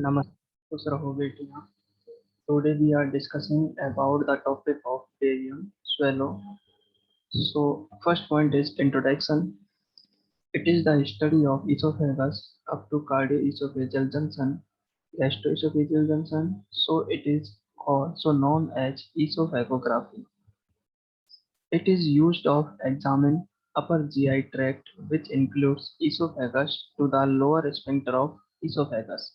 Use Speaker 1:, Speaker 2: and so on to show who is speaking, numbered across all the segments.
Speaker 1: Namaste, खुश रहो बेटियां. Today we are discussing about the topic of barium swallow. So first point is introduction. It is the study of esophagus up to cardioesophageal junction, gastroesophageal junction. So it is also known as esophagography. It is used of examine upper GI tract, which includes esophagus to the lower sphincter of esophagus.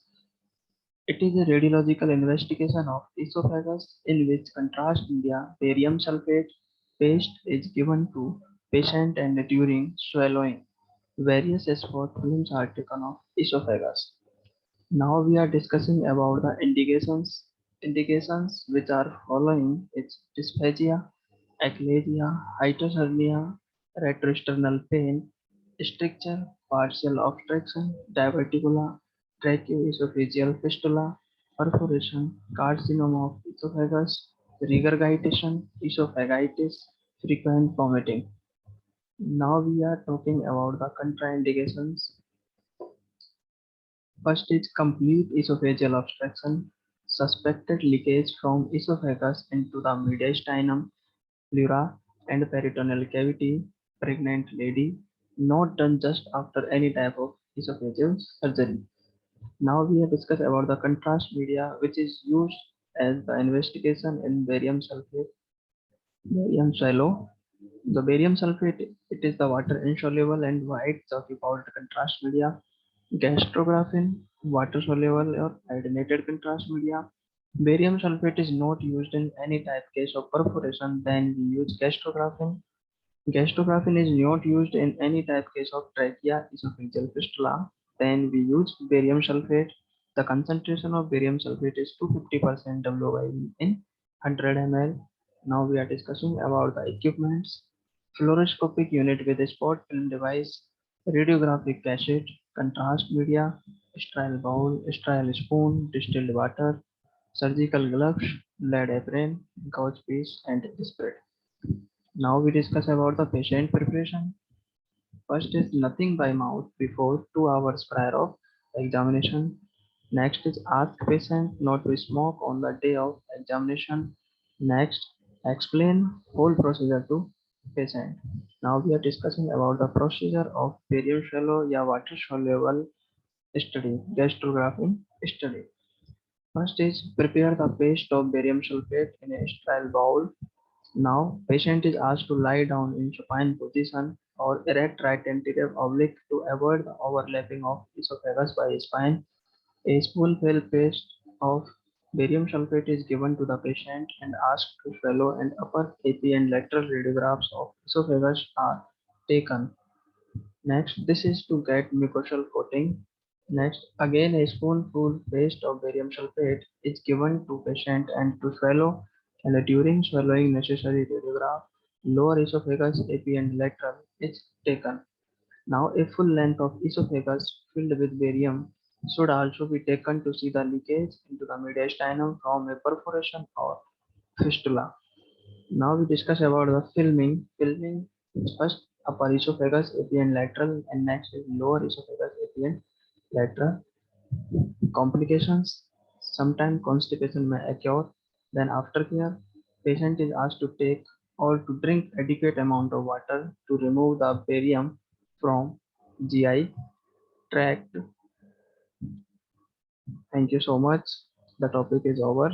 Speaker 1: It is a radiological investigation of esophagus in which contrast media barium sulfate paste is given to patient and during swallowing. Various spot films are taken of esophagus. Now we are discussing about the indications. Indications which are following is dysphagia, achalasia, hypocernia, retrosternal pain, stricture, partial obstruction, diverticula, tracheoesophageal fistula, perforation, carcinoma of esophagus, regurgitation, esophagitis, frequent vomiting. Now we are talking about the contraindications. First is complete esophageal obstruction, suspected leakage from esophagus into the mediastinum, pleura, and peritoneal cavity, pregnant lady, not done just after any type of esophageal surgery. Now we have discussed about the contrast media which is used as the investigation in barium sulfate, barium swallow. The barium sulfate, it is the water insoluble and white chalky powder contrast media. Gastrographin, water soluble or iodinated contrast media. Barium sulfate is not used in any type case of perforation, then we use gastrographin. Gastrographin is not used in any type case of trachea esophageal fistula, then we use barium sulfate. The concentration of barium sulfate is 250% WI in 100 ml. Now we are discussing about the equipments. Fluoroscopic unit with a spot film device, radiographic cassette, contrast media, sterile bowl, sterile spoon, distilled water, surgical gloves, lead apron, gauge piece, and spirit. Now we discuss about the patient preparation. First is nothing by mouth before 2 hours prior of examination. Next is ask patient not to smoke on the day of examination. Next, explain whole procedure to patient. Now we are discussing about the procedure of barium shallow या water soluble study, gastrography study. First is prepare the paste of barium sulfate in a sterile bowl. Now, patient is asked to lie down in supine position or erect right anterior oblique to avoid the overlapping of esophagus by spine. A spoonful paste of barium sulfate is given to the patient and asked to swallow, and upper AP and lateral radiographs of esophagus are taken. Next, this is to get mucosal coating. Next, again a spoonful paste of barium sulfate is given to patient and to swallow, and during swallowing necessary radiograph, lower esophagus, AP and lateral is taken. Now a full length of esophagus filled with barium should also be taken to see the leakage into the mediastinum from a perforation or fistula. Now we discuss about the filming. Filming is first upper esophagus, AP and lateral, and next is lower esophagus, AP and lateral. Complications. Sometimes constipation may occur. Then aftercare, patient is asked to take or to drink adequate amount of water to remove the barium from GI tract. Thank you so much. The topic is over.